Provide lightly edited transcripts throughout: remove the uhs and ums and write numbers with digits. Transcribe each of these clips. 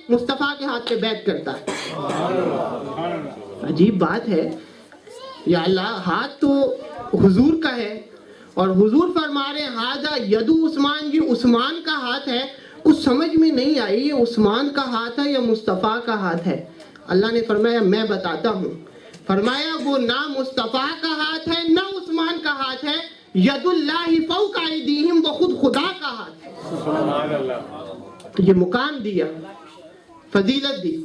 مصطفیٰ کے ہاتھ پہ بیعت کرتا ہے. عجیب بات ہے. یا اللہ ہاتھ تو حضور کا ہے اور حضور فرما رہے ہیں ہادہ یدو عثمان، یہ عثمان کا ہاتھ ہے. کچھ سمجھ میں نہیں آئی یہ عثمان کا ہاتھ ہے یا مصطفیٰ کا ہاتھ ہے. اللہ نے فرمایا میں بتاتا ہوں. فرمایا وہ نہ مصطفیٰ کا ہاتھ ہے نہ عثمان کا ہاتھ ہے، ید اللہ فوق ایدیہم، وہ خود خدا کا ہاتھ ہے. سبحان اللہ. یہ مقام دیا، فضیلت دی.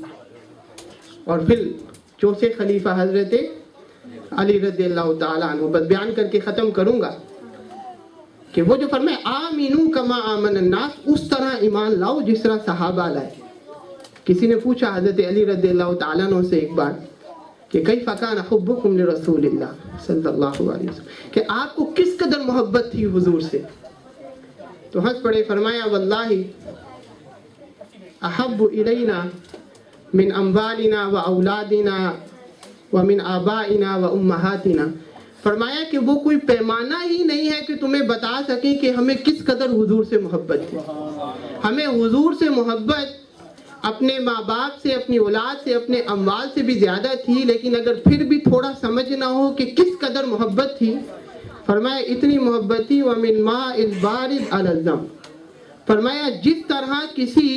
اور پھر چوتھے خلیفہ حضرت علی رضی اللہ تعالیٰ عنہ، بس بیان کر کے ختم کروں گا کہ وہ جو فرمائے آمینو کما آمن الناس، اس طرح ایمان لاؤ جس طرح صحابہ لائے. کسی نے پوچھا حضرت علی رضی اللہ تعالیٰ عنہ سے ایک بار کہ کیف کان حبکم لرسول اللہ صلی اللہ علیہ وسلم، کہ آپ کو کس قدر محبت تھی حضور سے. تو ہنس پڑے، فرمایا واللہ احب الینا من اموالنا و اولادنا ومن آبائنا و امہاتنا. فرمایا کہ وہ کوئی پیمانہ ہی نہیں ہے کہ تمہیں بتا سکیں کہ ہمیں کس قدر حضور سے محبت تھی. ہمیں حضور سے محبت اپنے ماں باپ سے، اپنی اولاد سے، اپنے اموال سے بھی زیادہ تھی. لیکن اگر پھر بھی تھوڑا سمجھنا ہو کہ کس قدر محبت تھی، فرمایا اتنی محبت تھی وَمِن مَاءِ الْبَارِدِ عَلَى الدَّمِ. فرمایا جس طرح کسی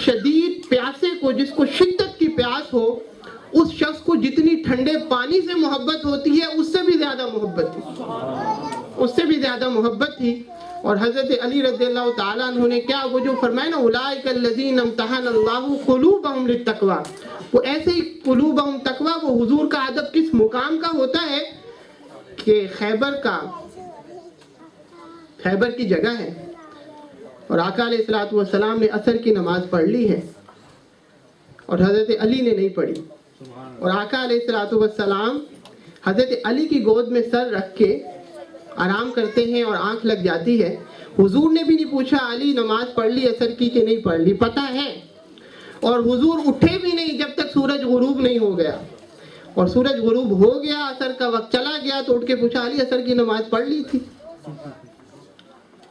شدید پیاسے کو، جس کو شدت کی پیاس ہو، اس شخص کو جتنی ٹھنڈے پانی سے محبت ہوتی ہے اس سے بھی زیادہ محبت تھی، اس سے بھی زیادہ محبت تھی. اور حضرت علی رضی اللہ تعالیٰ عنہ نے کیا، وہ جو فرمایا نا اولئک الذین امتحن اللہ قلوبہم للتقوی، وہ ایسے ہی قلوبہم تقوی. وہ حضور کا ادب کس مقام کا ہوتا ہے کہ خیبر کی جگہ ہے اور آقا علیہ الصلوۃ والسلام نے عصر کی نماز پڑھ لی ہے اور حضرت علی نے نہیں پڑھی. اور آقا علیہ الصلوۃ والسلام حضرت علی کی گود میں سر رکھ کے آرام کرتے ہیں اور آنکھ لگ جاتی ہے. حضور نے بھی نہیں پوچھا علی نماز پڑھ لی عصر کی کہ نہیں پڑھ لی، پتہ ہے. اور حضور اٹھے بھی نہیں جب تک سورج غروب نہیں ہو گیا. اور سورج غروب ہو گیا، عصر کا وقت چلا گیا تو اٹھ کے پوچھا علی عصر کی نماز پڑھ لی تھی؟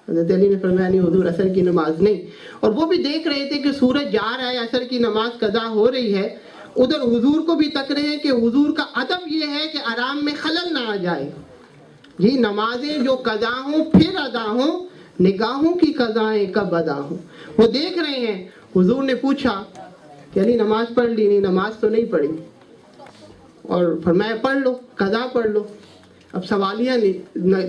حضرت علی نے فرمایا نہیں حضور عصر کی نماز نہیں. اور وہ بھی دیکھ رہے تھے کہ سورج جا رہا ہے، عصر کی نماز قضا ہو رہی ہے. ادھر حضور کو بھی تک رہے ہیں کہ حضور کا ادب یہ ہے کہ آرام میں خلل نہ آ جائے. یہ نمازیں جو قضا ہوں پھر ادا ہوں، نگاہوں کی قضائیں کب ادا ہوں. وہ دیکھ رہے ہیں. حضور نے پوچھا کہ علی نماز پڑھ لی؟ نہیں نماز تو نہیں پڑھی. اور فرمایا پڑھ لو، قضا پڑھ لو. اب سوالیہ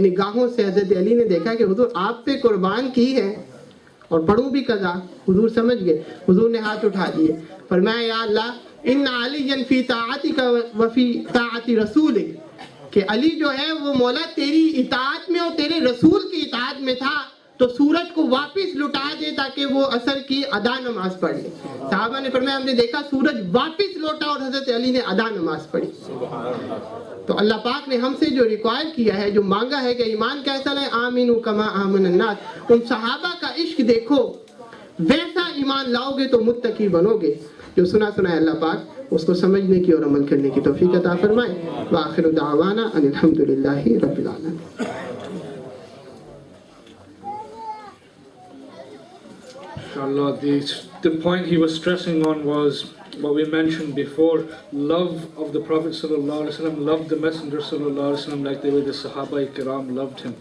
نگاہوں سے حضرت علی نے دیکھا کہ حضور آپ پہ قربان کی ہے اور پڑھوں بھی قضا. حضور سمجھ گئے. حضور نے ہاتھ اٹھا دیے، فرمایا یا اللہ ان علی فی طاعتک و فی طاعت رسولک، کہ علی جو ہے وہ مولا تیری اطاعت میں اور تیرے رسول کی اطاعت میں تھا تو سورج کو واپس لٹا دے تاکہ وہ عصر کی ادا نماز پڑھ لے. صحابہ نے فرمایا ہم نے دیکھا سورج واپس لوٹا اور حضرت علی نے ادا نماز پڑھی. تو اللہ پاک نے ہم سے جو ریکوائر کیا ہے، جو مانگا ہے کہ ایمان کیسا لائے، آمینو کما آمن الناس. ان صحابہ کا عشق دیکھو، ویسا ایمان لاؤ گے تو متقی بنو گے. جو سنا ہے اللہ پاک اس کو سمجھنے کی اور عمل کرنے کی توفیق عطا فرمائے. وآخر دعوانا ان الحمدللہ رب العالمین. Inshallah, the point he was stressing on was what we mentioned before: love of the Prophet sallallahu alaihi wasallam, love the Messenger sallallahu alaihi wasallam like the way the Sahaba Kiram loved him.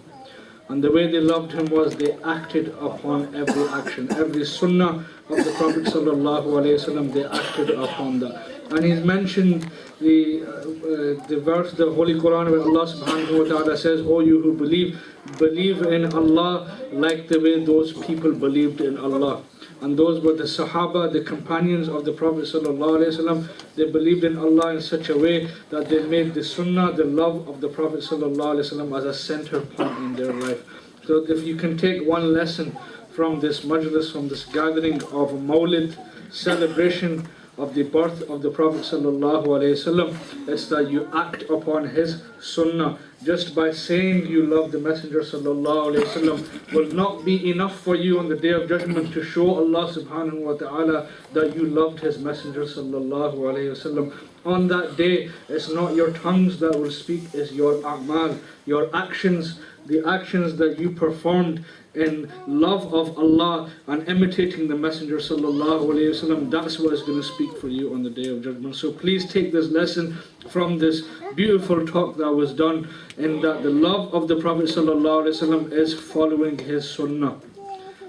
And the way they loved him was they acted upon every action, every sunnah of the Prophet sallallahu alaihi wasallam. They acted upon that. And he's mentioned the verse, the Holy Quran, where Allah subhanahu wa ta'ala says, "O you who believe in Allah like the way those people believed in Allah." And those were the Sahaba, the companions of the Prophet sallallahu alaihi wasallam. They believed in Allah in such a way that they made the Sunnah, the love of the Prophet sallallahu alaihi wasallam, as a center point in their life. So if you can take one lesson from this majlis, from this gathering of Mawlid celebration of the birth of the Prophet sallallahu alaihi wasallam, it's that you act upon his Sunnah. Just by saying you love the Messenger sallallahu alaihi wasallam will not be enough for you on the Day of Judgment to show Allah subhanahu wa ta'ala that you loved his Messenger sallallahu alaihi wasallam. On that day, it's not your tongues that will speak, it's your a'mal, your actions, the actions that you performed in love of Allah and imitating the Messenger sallallahu alaihi wasallam, that's what is going to speak for you on the Day of Judgment. So please take this lesson from this beautiful talk that was done, in that the love of the Prophet sallallahu alaihi wasallam is following his sunnah.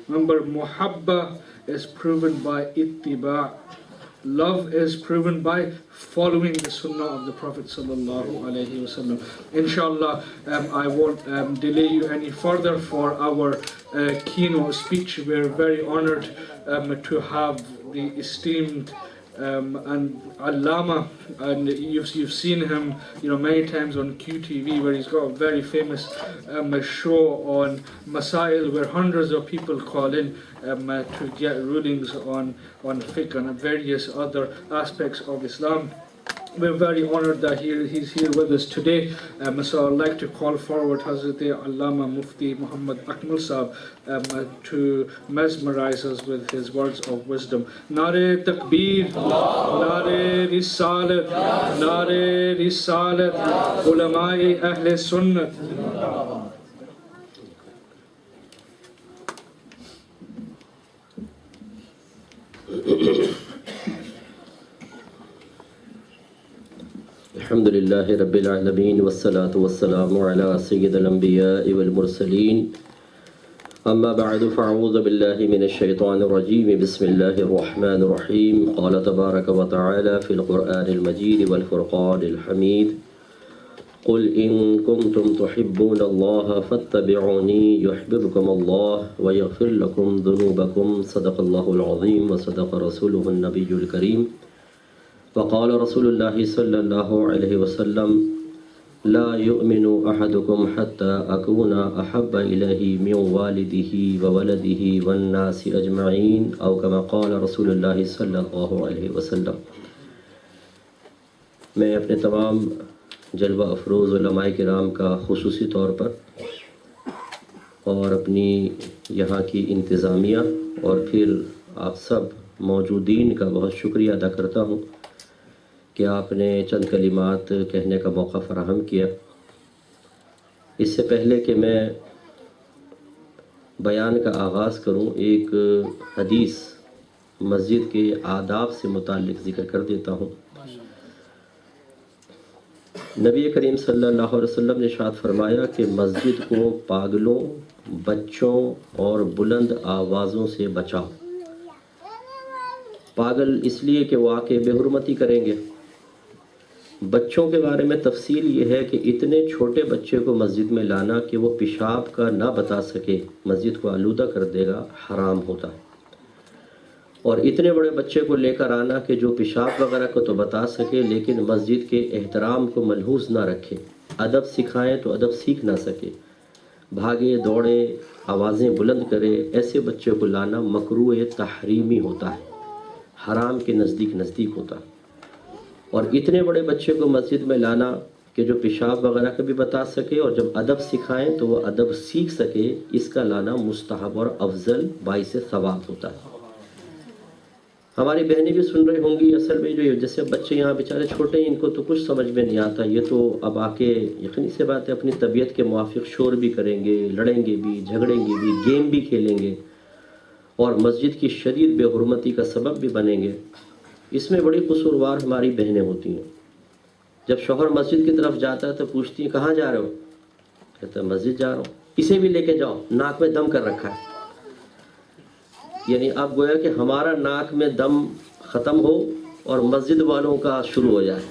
Remember, muhabba is proven by ittiba'. Love is proven by following the sunnah of the Prophet sallallahu alaihi wasallam. Inshallah, I won't delay you any further for our keynote speech. We're very honored to have the esteemed and Allama, and you've seen him, many times on QTV, where he's got a very famous show on Masail, where hundreds of people call in to get rulings on fiqh and various other aspects of Islam. We're very honored that he's here with us today. So I'd like to call forward Hazrat Allama Mufti Muhammad Akmal Sahab to mesmerize us with his words of wisdom. Nare Takbir, Nare Risalat, Nare Risalat, Ulama'i Ahle Sunnat. الحمد لله رب العالمين والصلاة والسلام على سيد الأنبياء والمرسلين أما بعد فأعوذ بالله من الشيطان الرجيم بسم الله الرحمن الرحيم قال تبارك وتعالى في القرآن المجيد والفرقان الحميد قل إن كنتم تحبون الله فاتبعوني يحببكم الله ويغفر لكم ذنوبكم صدق الله العظيم وصدق رسوله النبي الكريم وقال رسول الله صلى الله عليه وسلم لا يؤمن أحدكم حتى أكون أحب إليه من والده وولده والناس أجمعين أو كما قال رسول الله صلى الله عليه وسلم. میں اپنے تمام جلوہ افروز علماء کرام کا خصوصی طور پر اور اپنی یہاں کی انتظامیہ اور پھر آپ سب موجودین کا بہت شکریہ ادا کرتا ہوں کہ آپ نے چند کلمات کہنے کا موقع فراہم کیا. اس سے پہلے کہ میں بیان کا آغاز کروں، ایک حدیث مسجد کے آداب سے متعلق ذکر کر دیتا ہوں. نبی کریم صلی اللہ علیہ وسلم نے ارشاد فرمایا کہ مسجد کو پاگلوں، بچوں اور بلند آوازوں سے بچاؤ. پاگل اس لیے کہ وہ آ کے بے حرمتی کریں گے. بچوں کے بارے میں تفصیل یہ ہے کہ اتنے چھوٹے بچے کو مسجد میں لانا کہ وہ پیشاب کا نہ بتا سکے، مسجد کو آلودہ کر دے گا، حرام ہوتا ہے. اور اتنے بڑے بچے کو لے کر آنا کہ جو پیشاب وغیرہ کو تو بتا سکے لیکن مسجد کے احترام کو ملحوظ نہ رکھے، ادب سکھائیں تو ادب سیکھ نہ سکے، بھاگے دوڑے آوازیں بلند کرے، ایسے بچے کو لانا مکروہ تحریمی ہوتا ہے، حرام کے نزدیک ہوتا ہے. اور اتنے بڑے بچے کو مسجد میں لانا کہ جو پیشاب وغیرہ کا بھی بتا سکے اور جب ادب سکھائیں تو وہ ادب سیکھ سکے، اس کا لانا مستحب اور افضل باعث ثواب ہوتا ہے. ہماری بہنیں بھی سن رہی ہوں گی، اصل میں جو جیسے بچے یہاں بیچارے چھوٹے ہیں، ان کو تو کچھ سمجھ میں نہیں آتا. یہ تو اب آ کے یقینی سی بات ہے اپنی طبیعت کے موافق شور بھی کریں گے، لڑیں گے بھی، جھگڑیں گے بھی، گیم بھی کھیلیں گے اور مسجد کی شدید بے حرمتی کا سبب بھی بنیں گے. اس میں بڑی قصوروار ہماری بہنیں ہوتی ہیں. جب شوہر مسجد کی طرف جاتا ہے تو پوچھتی ہیں کہاں جا رہے ہو؟ کہتا ہے مسجد جا رہا ہوں. اسے بھی لے کے جاؤ، ناک میں دم کر رکھا ہے. یعنی اب گویا کہ ہمارا ناک میں دم ختم ہو اور مسجد والوں کا شروع ہو جائے.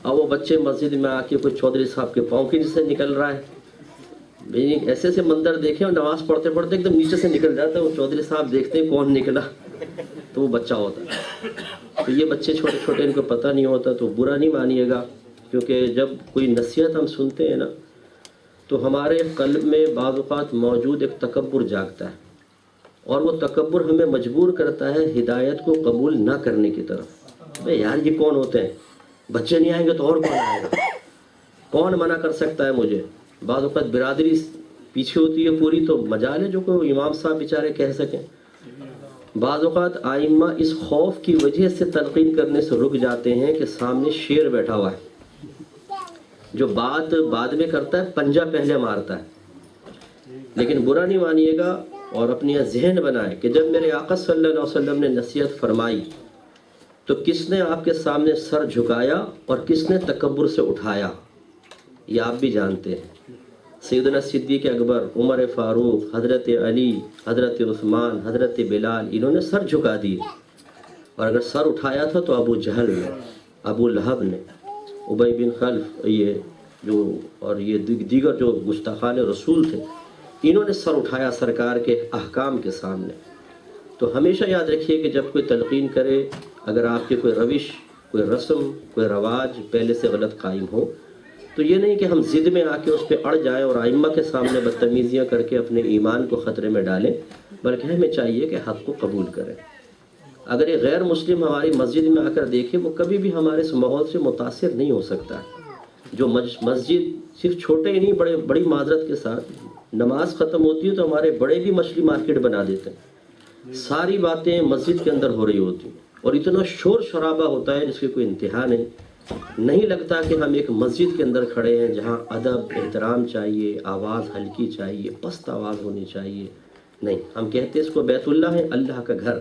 اب وہ بچے مسجد میں آ کے کوئی چودھری صاحب کے پاؤں کے نیچے سے نکل رہا ہے. ایسے ایسے منظر دیکھیں اور نماز پڑھتے پڑھتے ایک دم نیچے سے نکل جاتا ہے. وہ چودھری صاحب دیکھتے ہیں کون نکلا تو وہ بچہ ہوتا ہے. تو یہ بچے چھوٹے چھوٹے ان کو پتہ نہیں ہوتا تو برا نہیں مانیے گا، کیونکہ جب کوئی نصیحت ہم سنتے ہیں نا تو ہمارے قلب میں بعض اوقات موجود ایک تکبر جاگتا ہے اور وہ تکبر ہمیں مجبور کرتا ہے ہدایت کو قبول نہ کرنے کی طرف. بھئی یار یہ کون ہوتے ہیں، بچے نہیں آئیں گے تو اور کون آئے گا، کون منع کر سکتا ہے مجھے. بعض اوقات برادری پیچھے ہوتی ہے پوری تو مجال ہے جو کوئی امام صاحب بیچارے کہہ سکیں. بعض اوقات آئمہ اس خوف کی وجہ سے تلقین کرنے سے رک جاتے ہیں کہ سامنے شیر بیٹھا ہوا ہے جو بات بعد میں کرتا ہے، پنجہ پہلے مارتا ہے. لیکن برا نہیں مانیے گا اور اپنی ذہن بنائیں کہ جب میرے آقا صلی اللہ علیہ وسلم نے نصیحت فرمائی تو کس نے آپ کے سامنے سر جھکایا اور کس نے تکبر سے اٹھایا، یہ آپ بھی جانتے ہیں۔ سیدنا صدیق اکبر، عمر فاروق، حضرت علی، حضرت عثمان، حضرت بلال، انہوں نے سر جھکا دی، اور اگر سر اٹھایا تھا تو ابو جہل نے، ابو لہب نے، ابی بن خلف، یہ دیگر جو گستاخان رسول تھے، انہوں نے سر اٹھایا سرکار کے احکام کے سامنے۔ تو ہمیشہ یاد رکھیے کہ جب کوئی تلقین کرے، اگر آپ کے کوئی روش، کوئی رسم، کوئی رواج پہلے سے غلط قائم ہو، تو یہ نہیں کہ ہم ضد میں آ کے اس پہ اڑ جائیں اور ائمہ کے سامنے بدتمیزیاں کر کے اپنے ایمان کو خطرے میں ڈالیں، بلکہ ہمیں چاہیے کہ حق کو قبول کریں۔ اگر یہ غیر مسلم ہماری مسجد میں آ کر دیکھے، وہ کبھی بھی ہمارے اس ماحول سے متاثر نہیں ہو سکتا ہے۔ جو مسجد صرف چھوٹے ہی نہیں، بڑی معذرت کے ساتھ نماز ختم ہوتی ہے تو ہمارے بڑے بھی مچھلی مارکیٹ بنا دیتے ہیں، ساری باتیں مسجد کے اندر ہو رہی ہوتی ہیں اور اتنا شور شرابہ ہوتا ہے جس کی کوئی انتہا نہیں لگتا کہ ہم ایک مسجد کے اندر کھڑے ہیں جہاں ادب، احترام چاہیے، آواز ہلکی چاہیے، پست آواز ہونی چاہیے۔ نہیں، ہم کہتے ہیں اس کو بیت اللہ ہے، اللہ کا گھر۔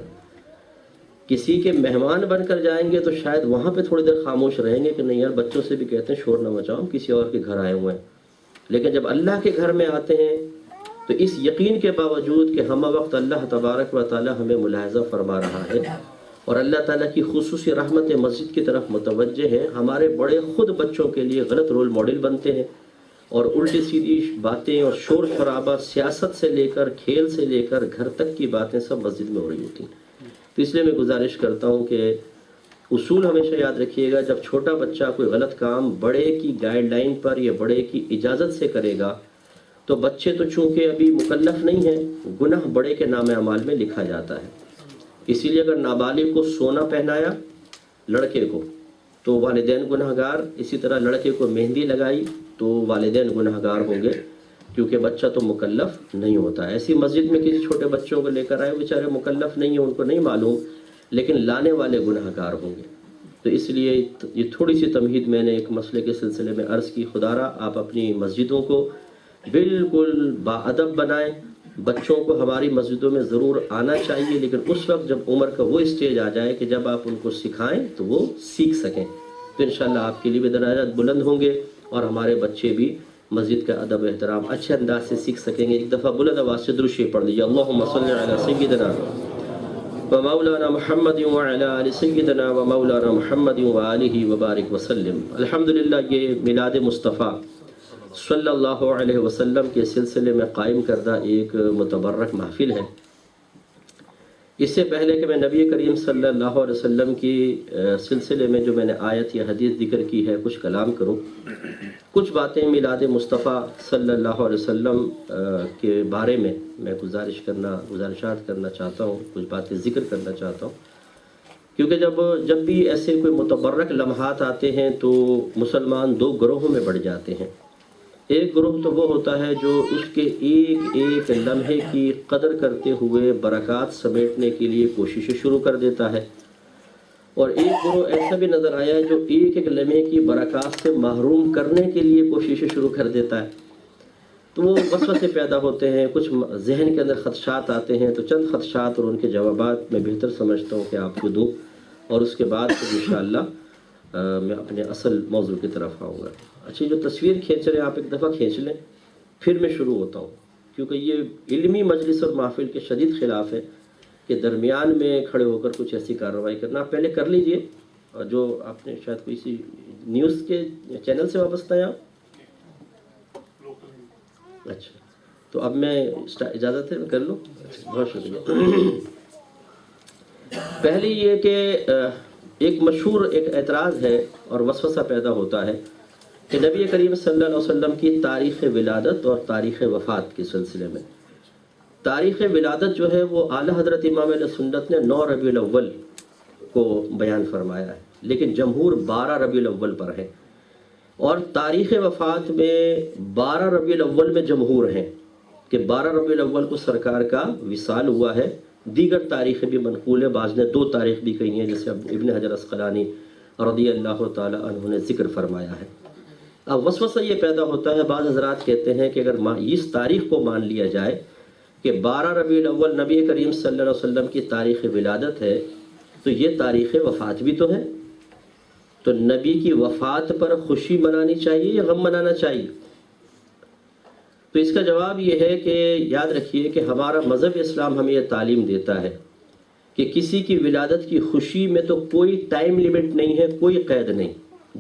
کسی کے مہمان بن کر جائیں گے تو شاید وہاں پہ تھوڑی دیر خاموش رہیں گے کہ نہیں یار، بچوں سے بھی کہتے ہیں شور نہ مچاؤ، ہم کسی اور کے گھر آئے ہوئے ہیں۔ لیکن جب اللہ کے گھر میں آتے ہیں تو اس یقین کے باوجود کہ ہم وقت اللہ تبارک و تعالی ہمیں ملاحظہ فرما رہا ہے اور اللہ تعالیٰ کی خصوصی رحمت مسجد کی طرف متوجہ ہے، ہمارے بڑے خود بچوں کے لیے غلط رول ماڈل بنتے ہیں اور الٹی سیدھی باتیں اور شور شرابہ، سیاست سے لے کر، کھیل سے لے کر گھر تک کی باتیں سب مسجد میں ہو رہی ہوتی ہیں۔ تو اس لیے میں گزارش کرتا ہوں کہ اصول ہمیشہ یاد رکھیے گا، جب چھوٹا بچہ کوئی غلط کام بڑے کی گائیڈ لائن پر یا بڑے کی اجازت سے کرے گا تو بچے تو چونکہ ابھی مکلف نہیں ہیں، گناہ بڑے کے نام اعمال میں لکھا جاتا ہے۔ اسی لیے اگر نابالغ کو سونا پہنایا لڑکے کو تو والدین گنہگار، اسی طرح لڑکے کو مہندی لگائی تو والدین گنہگار ہوں گے، کیونکہ بچہ تو مکلف نہیں ہوتا ہے۔ ایسی مسجد میں کسی چھوٹے بچوں کو لے کر آئے، بیچارے مکلف نہیں ہیں، ان کو نہیں معلوم، لیکن لانے والے گنہگار ہوں گے۔ تو اس لیے یہ تھوڑی سی تمہید میں نے ایک مسئلے کے سلسلے میں عرض کی۔ خدا را آپ اپنی مسجدوں کو بالکل باادب بنائیں۔ بچوں کو ہماری مسجدوں میں ضرور آنا چاہیے، لیکن اس وقت جب عمر کا وہ اسٹیج آ جائے کہ جب آپ ان کو سکھائیں تو وہ سیکھ سکیں، تو انشاءاللہ آپ کے لیے بھی درجات بلند ہوں گے اور ہمارے بچے بھی مسجد کا ادب احترام اچھے انداز سے سیکھ سکیں گے۔ ایک دفعہ بلند آواز سے درود شریف پڑھ لیجیے، اللہم صلی علی سیدنا و مولانا محمد وعلی آل سیدنا و مولانا محمد وآلہ وبارک وسلم۔ الحمدللہ یہ میلاد مصطفیٰ صلی اللہ علیہ وسلم کے سلسلے میں قائم کردہ ایک متبرک محفل ہے۔ اس سے پہلے کہ میں نبی کریم صلی اللہ علیہ وسلم کی سلسلے میں جو میں نے آیت یا حدیث ذکر کی ہے کچھ کلام کروں، کچھ باتیں میلاد مصطفیٰ صلی اللہ علیہ وسلم کے بارے میں گزارشات کرنا چاہتا ہوں، کچھ باتیں ذکر کرنا چاہتا ہوں، کیونکہ جب بھی ایسے کوئی متبرک لمحات آتے ہیں تو مسلمان دو گروہوں میں بڑھ جاتے ہیں۔ ایک گروہ تو وہ ہوتا ہے جو اس کے ایک ایک لمحے کی قدر کرتے ہوئے برکات سمیٹنے کے لیے کوششیں شروع کر دیتا ہے، اور ایک گروہ ایسا بھی نظر آیا ہے جو ایک ایک لمحے کی برکات سے محروم کرنے کے لیے کوششیں شروع کر دیتا ہے۔ تو وہ وسوسے پیدا ہوتے ہیں، کچھ ذہن کے اندر خدشات آتے ہیں، تو چند خدشات اور ان کے جوابات میں بہتر سمجھتا ہوں کہ آپ کو دوں، اور اس کے بعد پھر انشاءاللہ میں اپنے اصل موضوع کی طرف آؤں گا۔ اچھا، جو تصویر کھینچ رہے ہیں آپ ایک دفعہ کھینچ لیں، پھر میں شروع ہوتا ہوں، کیونکہ یہ علمی مجلس اور محفل کے شدید خلاف ہے کہ درمیان میں کھڑے ہو کر کچھ ایسی کارروائی کرنا۔ آپ پہلے کر لیجئے، اور جو آپ نے شاید کوئی سی نیوز کے چینل سے وابستہ ہیں آپ؟ اچھا، تو اب میں اجازت ہے میں کر لوں؟ بہت شکریہ۔ پہلی یہ کہ ایک مشہور ایک اعتراض ہے اور وسوسہ پیدا ہوتا ہے کہ نبی کریم صلی اللہ علیہ وسلم کی تاریخ ولادت اور تاریخ وفات کے سلسلے میں، تاریخ ولادت جو ہے وہ اعلیٰ حضرت امام علیہ سنت نے 9 ربیع الاول کو بیان فرمایا ہے، لیکن جمہور 12 ربیع الاول پر ہے، اور تاریخ وفات میں 12 ربیع الاول میں جمہور ہیں کہ 12 ربیع الاول کو سرکار کا وصال ہوا ہے۔ دیگر تاریخیں بھی منقول ہیں، بعض نے 2 تاریخ بھی کہی ہیں، جیسے ابن حجر عسقلانی رضی اللہ تعالی عنہ نے ذکر فرمایا ہے۔ اب وسوسہ یہ پیدا ہوتا ہے، بعض حضرات کہتے ہیں کہ اگر اس تاریخ کو مان لیا جائے کہ 12 ربیع الاول نبی کریم صلی اللہ علیہ وسلم کی تاریخ ولادت ہے تو یہ تاریخ وفات بھی تو ہے، تو نبی کی وفات پر خوشی منانی چاہیے یا غم منانا چاہیے؟ تو اس کا جواب یہ ہے کہ یاد رکھیے کہ ہمارا مذہب اسلام ہمیں یہ تعلیم دیتا ہے کہ کسی کی ولادت کی خوشی میں تو کوئی ٹائم لیمٹ نہیں ہے، کوئی قید نہیں،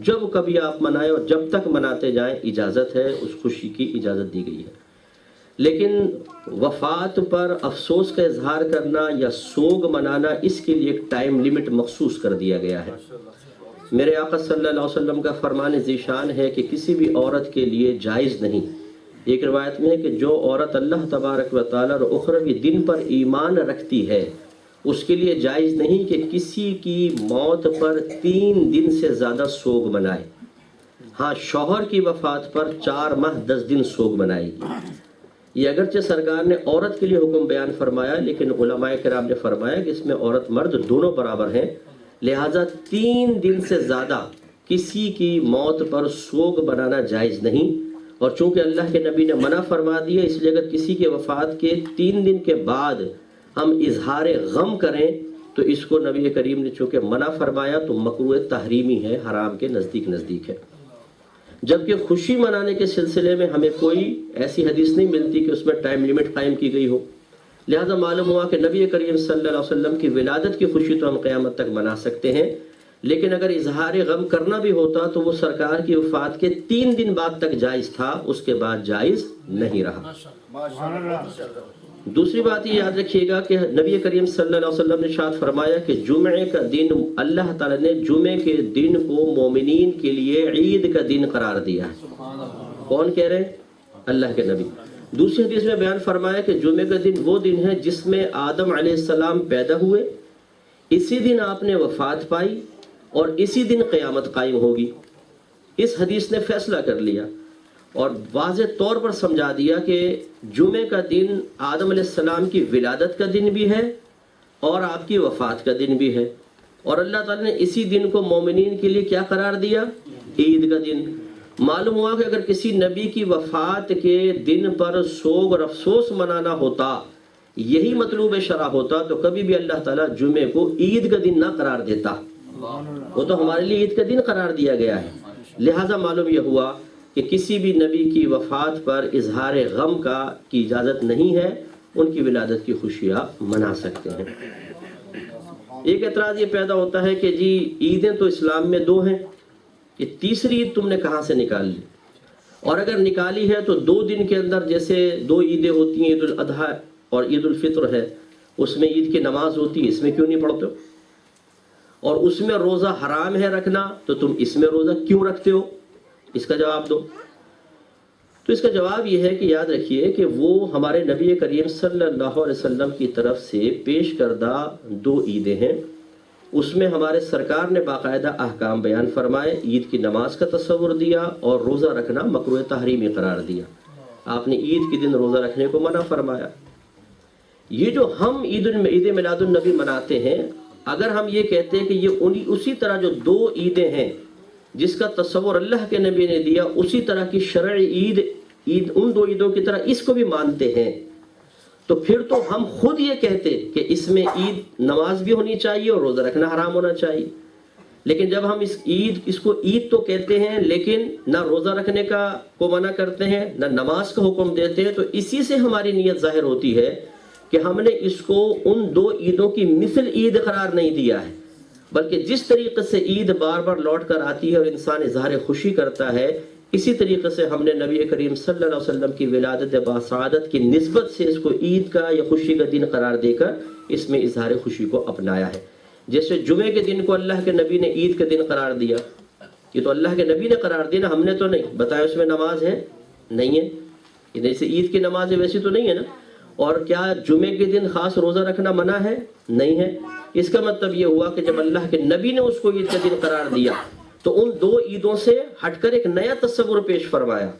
جب کبھی آپ منائیں اور جب تک مناتے جائیں اجازت ہے، اس خوشی کی اجازت دی گئی ہے۔ لیکن وفات پر افسوس کا اظہار کرنا یا سوگ منانا، اس کے لیے ایک ٹائم لیمٹ مخصوص کر دیا گیا ہے۔ میرے آقا صلی اللہ علیہ وسلم کا فرمان ذیشان ہے کہ کسی بھی عورت کے لیے جائز نہیں، ایک روایت میں ہے کہ جو عورت اللہ تبارک و تعالیٰ اور اخروی دن پر ایمان رکھتی ہے اس کے لیے جائز نہیں کہ کسی کی موت پر 3 دن سے زیادہ سوگ منائے۔ ہاں، شوہر کی وفات پر 4 ماہ 10 دن سوگ منائے گی۔ یہ اگرچہ سرکار نے عورت کے لیے حکم بیان فرمایا، لیکن علماء کرام نے فرمایا کہ اس میں عورت مرد دونوں برابر ہیں، لہٰذا 3 دن سے زیادہ کسی کی موت پر سوگ منانا جائز نہیں۔ اور چونکہ اللہ کے نبی نے منع فرما دیا، اس لیے اگر کسی کے وفات کے 3 دن کے بعد ہم اظہار غم کریں تو اس کو نبی کریم نے چونکہ منع فرمایا تو مکروہ تحریمی ہے، حرام کے نزدیک ہے۔ جبکہ خوشی منانے کے سلسلے میں ہمیں کوئی ایسی حدیث نہیں ملتی کہ اس میں ٹائم لیمٹ قائم کی گئی ہو، لہذا معلوم ہوا کہ نبی کریم صلی اللہ علیہ وسلم کی ولادت کی خوشی تو ہم قیامت تک منا سکتے ہیں، لیکن اگر اظہار غم کرنا بھی ہوتا تو وہ سرکار کی وفات کے 3 دن بعد تک جائز تھا، اس کے بعد جائز نہیں رہا۔ دوسری بات یہ یاد رکھیے گا کہ نبی کریم صلی اللہ علیہ وسلم نے ارشاد فرمایا کہ جمعے کا دن، اللہ تعالیٰ نے جمعے کے دن کو مومنین کے لیے عید کا دن قرار دیا ہے۔ کون کہہ رہے ہیں؟ اللہ کے نبی۔ دوسری حدیث میں بیان فرمایا کہ جمعے کا دن وہ دن ہے جس میں آدم علیہ السلام پیدا ہوئے، اسی دن آپ نے وفات پائی اور اسی دن قیامت قائم ہوگی۔ اس حدیث نے فیصلہ کر لیا اور واضح طور پر سمجھا دیا کہ جمعے کا دن آدم علیہ السلام کی ولادت کا دن بھی ہے اور آپ کی وفات کا دن بھی ہے، اور اللہ تعالیٰ نے اسی دن کو مومنین کے لیے کیا قرار دیا؟ عید کا دن۔ معلوم ہوا کہ اگر کسی نبی کی وفات کے دن پر سوگ اور افسوس منانا ہوتا، یہی مطلوب شرع ہوتا، تو کبھی بھی اللہ تعالیٰ جمعے کو عید کا دن نہ قرار دیتا، وہ تو ہمارے لیے عید کا دن قرار دیا گیا ہے۔ لہٰذا معلوم یہ ہوا کہ کسی بھی نبی کی وفات پر اظہار غم کی اجازت نہیں ہے، ان کی ولادت کی خوشی آپ منا سکتے ہیں۔ ایک اعتراض یہ پیدا ہوتا ہے کہ جی عیدیں تو اسلام میں 2 ہیں، یہ تیسری عید تم نے کہاں سے نکال لی؟ اور اگر نکالی ہے تو 2 دن کے اندر جیسے 2 عیدیں ہوتی ہیں، عید الاضحیٰ اور عید الفطر ہے، اس میں عید کی نماز ہوتی ہے، اس میں کیوں نہیں پڑھتے ہو؟ اور اس میں روزہ حرام ہے رکھنا، تو تم اس میں روزہ کیوں رکھتے ہو؟ اس کا جواب دو۔ تو اس کا جواب یہ ہے کہ یاد رکھیے کہ وہ ہمارے نبی کریم صلی اللہ علیہ وسلم کی طرف سے پیش کردہ 2 عیدیں ہیں، اس میں ہمارے سرکار نے باقاعدہ احکام بیان فرمائے، عید کی نماز کا تصور دیا اور روزہ رکھنا مکروہ تحریمی قرار دیا۔ آپ نے عید کے دن روزہ رکھنے کو منع فرمایا۔ یہ جو ہم عید میلاد النبی مناتے ہیں، اگر ہم یہ کہتے ہیں کہ یہ اسی طرح جو 2 عیدیں ہیں جس کا تصور اللہ کے نبی نے دیا، اسی طرح کی شرعی عید ان 2 عیدوں کی طرح اس کو بھی مانتے ہیں، تو پھر تو ہم خود یہ کہتے کہ اس میں عید نماز بھی ہونی چاہیے اور روزہ رکھنا حرام ہونا چاہیے۔ لیکن جب ہم اس کو عید تو کہتے ہیں لیکن نہ روزہ رکھنے کو منع کرتے ہیں، نہ نماز کا حکم دیتے ہیں، تو اسی سے ہماری نیت ظاہر ہوتی ہے کہ ہم نے اس کو ان 2 عیدوں کی مثل عید قرار نہیں دیا ہے، بلکہ جس طریقے سے عید بار بار لوٹ کر آتی ہے اور انسان اظہار خوشی کرتا ہے، اسی طریقے سے ہم نے نبی کریم صلی اللہ علیہ وسلم کی ولادت باسعادت کی نسبت سے اس کو عید کا یا خوشی کا دن قرار دے کر اس میں اظہار خوشی کو اپنایا ہے۔ جیسے جمعے کے دن کو اللہ کے نبی نے عید کا دن قرار دیا، یہ تو اللہ کے نبی نے قرار دیا نا، ہم نے تو نہیں بتایا اس میں نماز ہے نہیں ہے، جیسے عید کی نماز ہے ویسی تو نہیں ہے نا۔ اور کیا جمعے کے دن خاص روزہ رکھنا منع ہے؟ نہیں ہے۔ اس کا مطلب یہ ہوا کہ جب اللہ کے نبی نے اس کو عید کا دن قرار دیا تو ان 2 عیدوں سے ہٹ کر ایک نیا تصور پیش فرمایا،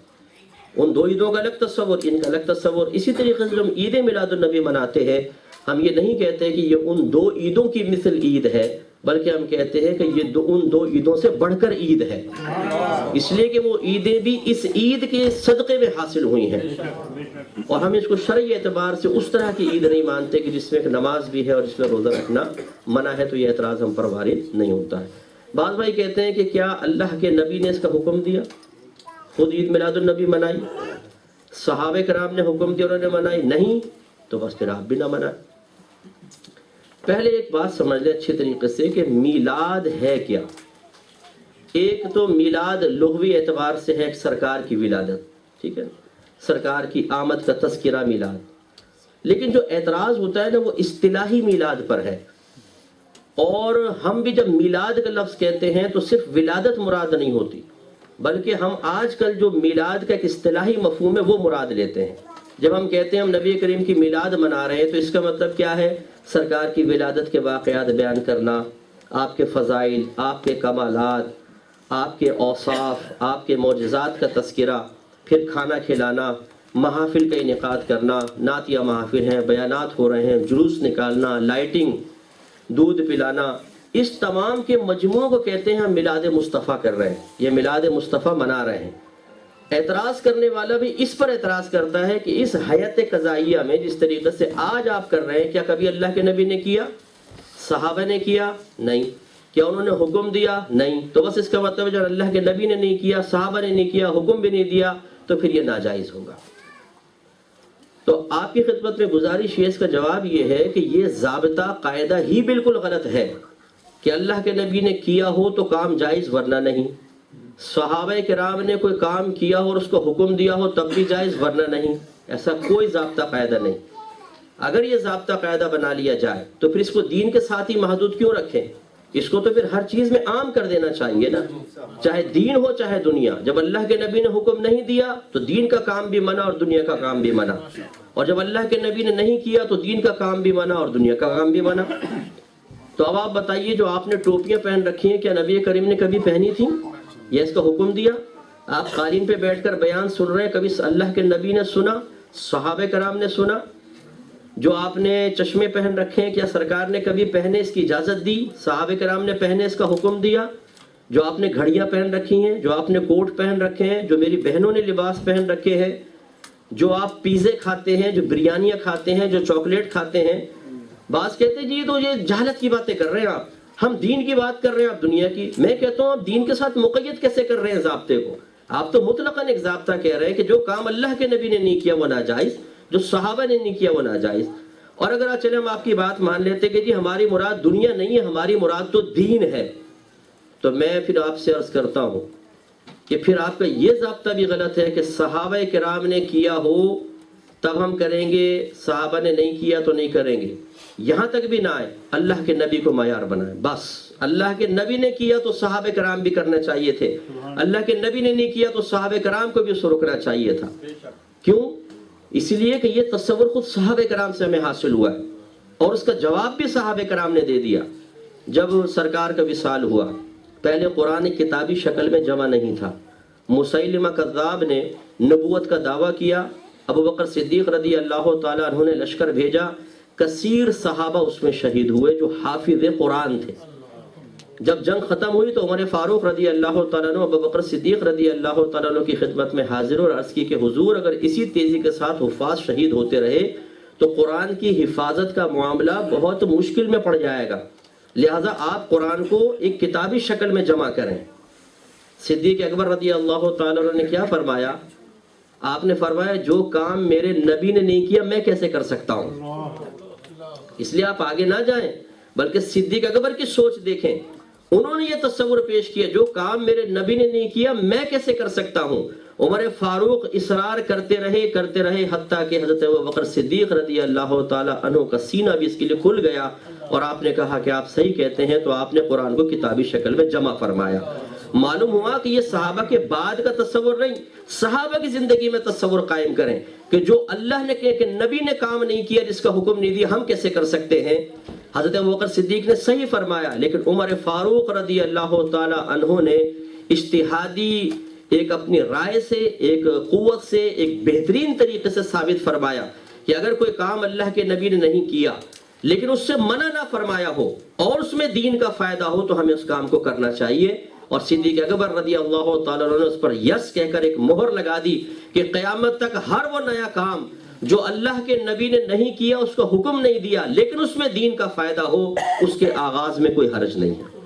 ان 2 عیدوں کا الگ تصور، ان کا الگ تصور۔ اسی طریقے سے جب عید میلاد النبی مناتے ہیں، ہم یہ نہیں کہتے کہ یہ ان 2 عیدوں کی مثل عید ہے، بلکہ ہم کہتے ہیں کہ یہ ان دو عیدوں سے بڑھ کر عید ہے، اس لیے کہ وہ عیدیں بھی اس عید کے صدقے میں حاصل ہوئی ہیں، اور ہم اس کو شرعی اعتبار سے اس طرح کی عید نہیں مانتے کہ جس میں ایک نماز بھی ہے اور جس میں روزہ رکھنا منع ہے، تو یہ اعتراض ہم پر وارد نہیں ہوتا ہے۔ بعض بھائی کہتے ہیں کہ کیا اللہ کے نبی نے اس کا حکم دیا؟ خود عید میلاد النبی منائی، صحابہ کرام نے حکم دیا انہوں نے منائی؟ نہیں، تو بس پھر آپ بھی نہ منائیں۔ پہلے ایک بات سمجھ لیں اچھی طریقے سے کہ میلاد ہے کیا۔ ایک تو میلاد لغوی اعتبار سے ہے ایک سرکار کی ولادت، ٹھیک ہے، سرکار کی آمد کا تذکرہ میلاد، لیکن جو اعتراض ہوتا ہے نا وہ اصطلاحی میلاد پر ہے، اور ہم بھی جب میلاد کا لفظ کہتے ہیں تو صرف ولادت مراد نہیں ہوتی، بلکہ ہم آج کل جو میلاد کا ایک اصطلاحی مفہوم ہے وہ مراد لیتے ہیں۔ جب ہم کہتے ہیں ہم نبی کریم کی میلاد منا رہے ہیں تو اس کا مطلب کیا ہے؟ سرکار کی ولادت کے واقعات بیان کرنا، آپ کے فضائل، آپ کے کمالات، آپ کے اوصاف، آپ کے معجزات کا تذکرہ، پھر کھانا کھلانا، محافل کا انعقاد کرنا، نعتیہ محافل ہیں، بیانات ہو رہے ہیں، جلوس نکالنا، لائٹنگ، دودھ پلانا، اس تمام کے مجموعوں کو کہتے ہیں ہم میلاد مصطفیٰ کر رہے ہیں، یہ میلاد مصطفیٰ منا رہے ہیں۔ اعتراض کرنے والا بھی اس پر اعتراض کرتا ہے کہ اس حیات قضائیہ میں جس طریقے سے آج آپ کر رہے ہیں، کیا کبھی اللہ کے نبی نے کیا؟ صحابہ نے کیا؟ نہیں۔ کیا انہوں نے حکم دیا؟ نہیں۔ تو بس اس کا مطلب ہے جو اللہ کے نبی نے نہیں کیا، صحابہ نے نہیں کیا، حکم بھی نہیں دیا، تو پھر یہ ناجائز ہوگا۔ تو آپ کی خدمت میں گزارش ہے، اس کا جواب یہ ہے کہ یہ ضابطہ قاعدہ ہی بالکل غلط ہے کہ اللہ کے نبی نے کیا ہو تو کام جائز ورنہ نہیں، صحابہ کرام نے کوئی کام کیا ہو اور اس کو حکم دیا ہو تب بھی جائز ورنہ نہیں، ایسا کوئی ضابطہ قاعدہ نہیں۔ اگر یہ ضابطہ قاعدہ بنا لیا جائے تو پھر اس کو دین کے ساتھ ہی محدود کیوں رکھیں؟ اس کو تو پھر ہر چیز میں عام کر دینا چاہیے نا، چاہے دین ہو چاہے دنیا۔ جب اللہ کے نبی نے حکم نہیں دیا تو دین کا کام بھی منع اور دنیا کا کام بھی منع، اور جب اللہ کے نبی نے نہیں کیا تو دین کا کام بھی منع اور دنیا کا کام بھی منع۔ تو اب آپ بتائیے جو آپ نے ٹوپیاں پہن رکھی ہیں کیا نبی کریم نے کبھی پہنی تھیں؟ یہ اس کا حکم دیا؟ آپ قالین پہ بیٹھ کر بیان سن رہے ہیں، کبھی اللہ کے نبی نے سنا؟ صحابہ کرام نے سنا؟ جو آپ نے چشمے پہن رکھے ہیں کیا سرکار نے کبھی پہنے اس کی اجازت دی؟ صحابہ کرام نے پہنے اس کا حکم دیا؟ جو آپ نے گھڑیاں پہن رکھی ہیں، جو آپ نے کوٹ پہن رکھے ہیں، جو میری بہنوں نے لباس پہن رکھے ہیں، جو آپ پیزے کھاتے ہیں، جو بریانیاں کھاتے ہیں، جو چاکلیٹ کھاتے ہیں، بعض کہتے ہیں جی تو یہ جہالت کی باتیں کر رہے ہیں آپ، ہم دین کی بات کر رہے ہیں آپ دنیا کی۔ میں کہتا ہوں آپ دین کے ساتھ مقید کیسے کر رہے ہیں ضابطے کو؟ آپ تو مطلقاً ایک ضابطہ کہہ رہے ہیں کہ جو کام اللہ کے نبی نے نہیں کیا وہ ناجائز، جو صحابہ نے نہیں کیا وہ ناجائز۔ اور اگر چلے ہم آپ کی بات مان لیتے کہ جی ہماری مراد دنیا نہیں ہے، ہماری مراد تو دین ہے، تو میں پھر آپ سے عرض کرتا ہوں کہ پھر آپ کا یہ ضابطہ بھی غلط ہے کہ صحابہ کرام نے کیا ہو تب ہم کریں گے، صحابہ نے نہیں کیا تو نہیں کریں گے۔ یہاں تک بھی نہ آئے، اللہ کے نبی کو معیار بنائیں، بس اللہ کے نبی نے کیا تو صحابہ کرام بھی کرنا چاہیے تھے، اللہ کے نبی نے نہیں کیا تو صحابہ کرام کو بھی اس کو رکنا چاہیے تھا۔ کیوں؟ اس لیے کہ یہ تصور خود صحابہ کرام سے ہمیں حاصل ہوا ہے، اور اس کا جواب بھی صحابہ کرام نے دے دیا۔ جب سرکار کا وصال ہوا، پہلے قرآن کتابی شکل میں جمع نہیں تھا، مسیلمہ کذاب نے نبوت کا دعویٰ کیا، ابو بکر صدیق رضی اللہ تعالیٰ عنہ نے لشکر بھیجا، کثیر صحابہ اس میں شہید ہوئے جو حافظ قرآن تھے۔ جب جنگ ختم ہوئی تو عمر فاروق رضی اللہ تعالیٰ عنہ ابو بکر صدیق رضی اللہ تعالیٰ عنہ کی خدمت میں حاضر اور عرض کی کہ حضور اگر اسی تیزی کے ساتھ حفاظ شہید ہوتے رہے تو قرآن کی حفاظت کا معاملہ بہت مشکل میں پڑ جائے گا، لہٰذا آپ قرآن کو ایک کتابی شکل میں جمع کریں۔ صدیق اکبر رضی اللہ تعالیٰ عنہ نے کیا فرمایا؟ آپ نے فرمایا جو کام میرے نبی نے نہیں کیا میں کیسے کر سکتا ہوں؟ اس لیے آپ آگے نہ جائیں بلکہ صدیق اکبر کی سوچ دیکھیں، انہوں نے یہ تصور پیش کیا جو کام میرے نبی نے نہیں کیا میں کیسے کر سکتا ہوں۔ عمر فاروق اصرار کرتے رہے حتیٰ کہ حضرت ابوبکر صدیق رضی اللہ تعالی عنہ کا سینہ بھی اس کے لیے کھل گیا، اور آپ نے کہا کہ آپ صحیح کہتے ہیں، تو آپ نے قرآن کو کتابی شکل میں جمع فرمایا۔ معلوم ہوا کہ یہ صحابہ کے بعد کا تصور نہیں، صحابہ کی زندگی میں تصور قائم کریں کہ جو اللہ نے کہ نبی نے کام نہیں کیا، جس کا حکم نہیں دیا، ہم کیسے کر سکتے ہیں۔ حضرت ابوبکر صدیق نے صحیح فرمایا، لیکن عمر فاروق رضی اللہ تعالی عنہ نے اجتہادی ایک اپنی رائے سے، ایک قوت سے، ایک بہترین طریقے سے ثابت فرمایا کہ اگر کوئی کام اللہ کے نبی نے نہیں کیا لیکن اس سے منع نہ فرمایا ہو اور اس میں دین کا فائدہ ہو تو ہمیں اس کام کو کرنا چاہیے. اور صدیق اکبر رضی اللہ تعالیٰ عنہ نے اس پر یس کہہ کر ایک مہر لگا دی کہ قیامت تک ہر وہ نیا کام جو اللہ کے نبی نے نہیں کیا، اس کو حکم نہیں دیا، لیکن اس میں دین کا فائدہ ہو، اس کے آغاز میں کوئی حرج نہیں ہے.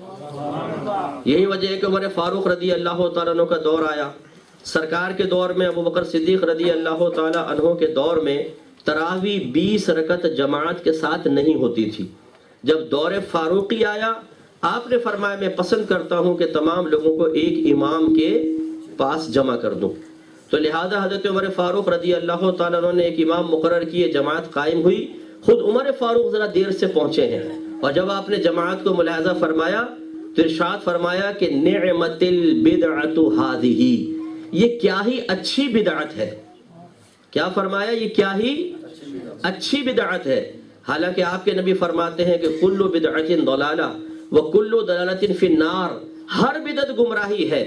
یہی وجہ ہے کہ عمر فاروق رضی اللہ تعالیٰ عنہ کا دور آیا. سرکار کے دور میں ابو بکر صدیق رضی اللہ تعالیٰ عنہ کے دور میں تراویح 20 رکعت جماعت کے ساتھ نہیں ہوتی تھی. جب دور فاروقی آیا، آپ نے فرمایا میں پسند کرتا ہوں کہ تمام لوگوں کو ایک امام کے پاس جمع کر دوں. تو لہذا حضرت عمر فاروق رضی اللہ تعالیٰ عنہ نے ایک امام مقرر کیے، جماعت قائم ہوئی. خود عمر فاروق ذرا دیر سے پہنچے ہیں، اور جب آپ نے جماعت کو ملاحظہ فرمایا تو ارشاد فرمایا کہ نعمت البدعۃ ہذہ، یہ کیا ہی اچھی بدعت ہے. کیا فرمایا؟ یہ کیا ہی اچھی بدعت ہے. حالانکہ آپ کے نبی فرماتے ہیں کہ کل بدعت ضلالہ وکل ضلالۃ فی النار، ہر بدعت گمراہی ہے،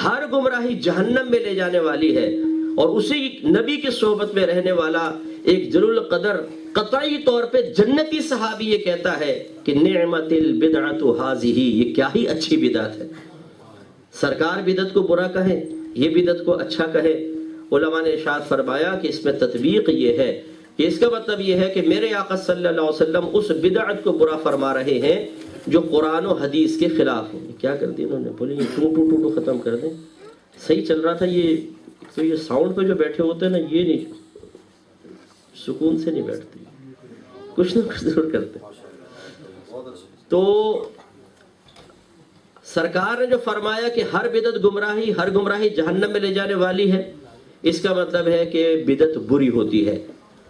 ہر گمراہی جہنم میں لے جانے والی ہے. اور اسی نبی کی صحبت میں رہنے والا ایک جلیل القدر قطعی طور پہ جنتی صحابی یہ کہتا ہے کہ نعمت البدعۃ ہذہ، یہ کیا ہی اچھی بدعت ہے. سرکار بدعت کو برا کہے، یہ بدعت کو اچھا کہے. علماء نے ارشاد فرمایا کہ اس میں تطبیق یہ ہے کہ اس کا مطلب یہ ہے کہ میرے آقا صلی اللہ علیہ وسلم اس بدعت کو برا فرما رہے ہیں جو قرآن و حدیث کے خلاف ہو. کیا کر دی انہوں نے؟ بولے یہ ٹو ٹو ٹو ٹو ختم کر دیں. صحیح چل رہا تھا یہ ساؤنڈ پہ جو بیٹھے ہوتے ہیں نا، یہ نہیں سکون سے نہیں بیٹھتے، کچھ نہ کچھ ضرور کرتے. تو سرکار نے جو فرمایا کہ ہر بدعت گمراہی، ہر گمراہی جہنم میں لے جانے والی ہے، اس کا مطلب ہے کہ بدعت بری ہوتی ہے.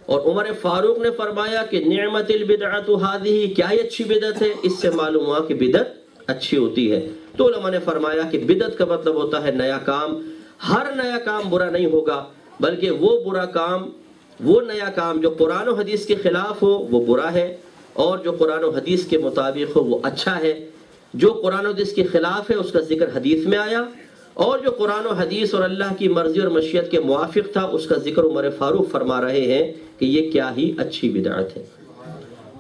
اور عمر فاروق نے فرمایا کہ نعمت البدعۃ ہذہ، کیا ہی اچھی بدعت ہے، اس سے معلوم ہوا کہ بدعت اچھی ہوتی ہے. تو علماء نے فرمایا کہ بدعت کا مطلب ہوتا ہے نیا کام. ہر نیا کام برا نہیں ہوگا، بلکہ وہ برا کام، وہ نیا کام جو قرآن و حدیث کے خلاف ہو وہ برا ہے، اور جو قرآن و حدیث کے مطابق ہو وہ اچھا ہے. جو قرآن و حدیث کے خلاف ہے اس کا ذکر حدیث میں آیا، اور جو قرآن و حدیث اور اللہ کی مرضی اور مشیت کے موافق تھا اس کا ذکر عمر فاروق فرما رہے ہیں کہ یہ کیا ہی اچھی بدعت ہے.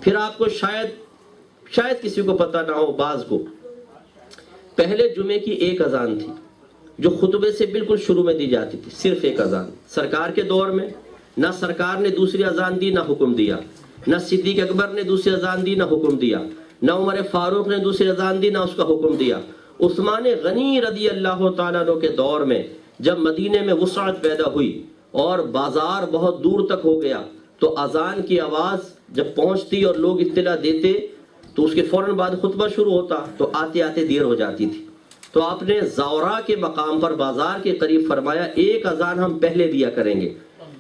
پھر آپ کو شاید کسی کو پتہ نہ ہو، بعض کو، پہلے جمعے کی ایک اذان تھی جو خطبے سے بالکل شروع میں دی جاتی تھی، صرف ایک اذان. سرکار کے دور میں نہ سرکار نے دوسری اذان دی، نہ حکم دیا، نہ صدیق اکبر نے دوسری اذان دی، نہ حکم دیا، نہ عمر فاروق نے دوسری اذان دی، نہ اس کا حکم دیا. عثمان غنی رضی اللہ تعالیٰ عنہ کے دور میں جب مدینے میں وسعت پیدا ہوئی اور بازار بہت دور تک ہو گیا، تو اذان کی آواز جب پہنچتی اور لوگ اطلاع دیتے تو اس کے فوراً بعد خطبہ شروع ہوتا، تو آتے آتے دیر ہو جاتی تھی. تو آپ نے زورا کے مقام پر بازار کے قریب فرمایا ایک اذان ہم پہلے دیا کریں گے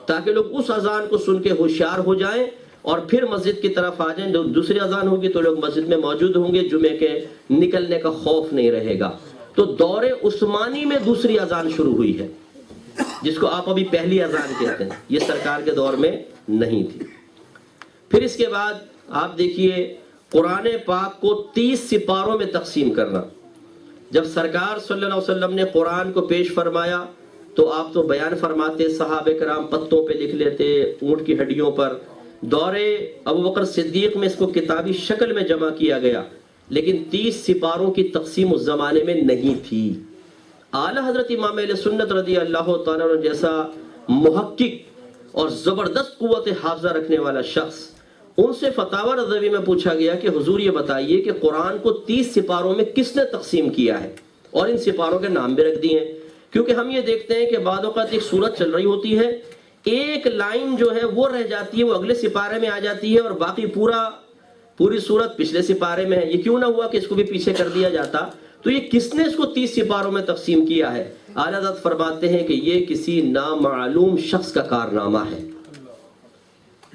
تاکہ لوگ اس اذان کو سن کے ہوشیار ہو جائیں اور پھر مسجد کی طرف آ جائیں. دوسری اذان ہوگی تو لوگ مسجد میں موجود ہوں گے، جمعے کے نکلنے کا خوف نہیں رہے گا. تو دور عثمانی میں دوسری اذان شروع ہوئی ہے، جس کو آپ ابھی پہلی اذان کہتے ہیں. یہ سرکار کے دور میں نہیں تھی. پھر اس کے بعد آپ دیکھیے قرآن پاک کو 30 سپاروں میں تقسیم کرنا. جب سرکار صلی اللہ علیہ وسلم نے قرآن کو پیش فرمایا تو آپ تو بیان فرماتے، صحابہ کرام پتوں پہ لکھ لیتے، اونٹ کی ہڈیوں پر. دور ابو بکر صدیق میں اس کو کتابی شکل میں جمع کیا گیا، لیکن 30 سپاروں کی تقسیم اس زمانے میں نہیں تھی. اعلیٰ حضرت امام اہل سنت رضی اللہ تعالیٰ عنہ جیسا محقق اور زبردست قوت حافظہ رکھنے والا شخص، ان سے فتاوی رضوی میں پوچھا گیا کہ حضور یہ بتائیے کہ قرآن کو 30 سپاروں میں کس نے تقسیم کیا ہے اور ان سپاروں کے نام بھی رکھ دیے ہیں. کیونکہ ہم یہ دیکھتے ہیں کہ بعض اوقات ایک سورت چل رہی ہوتی ہے، ایک لائن جو ہے وہ رہ جاتی ہے، وہ اگلے سپارے میں آ جاتی ہے، اور باقی پوری سورت پچھلے سپارے میں ہے. یہ کیوں نہ ہوا کہ اس کو بھی پیچھے کر دیا جاتا؟ تو یہ کس نے اس کو 30 سپاروں میں تقسیم کیا ہے؟ اعلیٰ حضرت فرماتے ہیں کہ یہ کسی نامعلوم شخص کا کارنامہ ہے.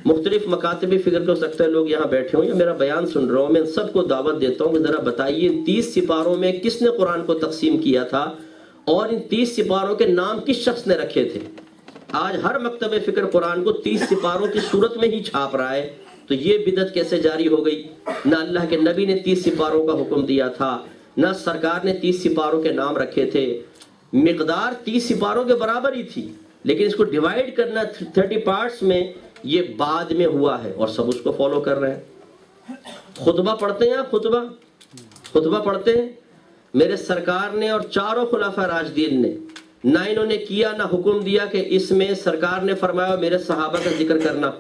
مختلف مکاتب فکر کو سکتا ہے لوگ یہاں بیٹھے ہوں یا میرا بیان سن رہا ہوں، میں سب کو دعوت دیتا ہوں کہ ذرا بتائیے 30 سپاروں میں کس نے قرآن کو تقسیم کیا تھا اور ان 30 سپاروں کے نام کس شخص نے رکھے تھے. آج ہر مکتب فکر قرآن کو 30 سپاروں کی صورت میں ہی چھاپ رہا ہے. تو یہ بدعت کیسے جاری ہو گئی؟ نہ اللہ کے نبی نے 30 سپاروں کا حکم دیا تھا، نہ سرکار نے 30 سپاروں کے نام رکھے تھے. مقدار 30 سپاروں کے برابر ہی تھی، لیکن اس کو ڈیوائیڈ کرنا 30 پارٹس میں، یہ بعد میں ہوا ہے اور سب اس کو فالو کر رہے ہیں. خطبہ پڑھتے ہیں آپ؟ خطبہ پڑھتے ہیں؟ میرے سرکار نے اور چاروں خلفاء راشدین نے نہ انہوں نے کیا نہ حکم دیا کہ اس میں سرکار نے فرمایا میرے صحابہ کا ذکر کرنا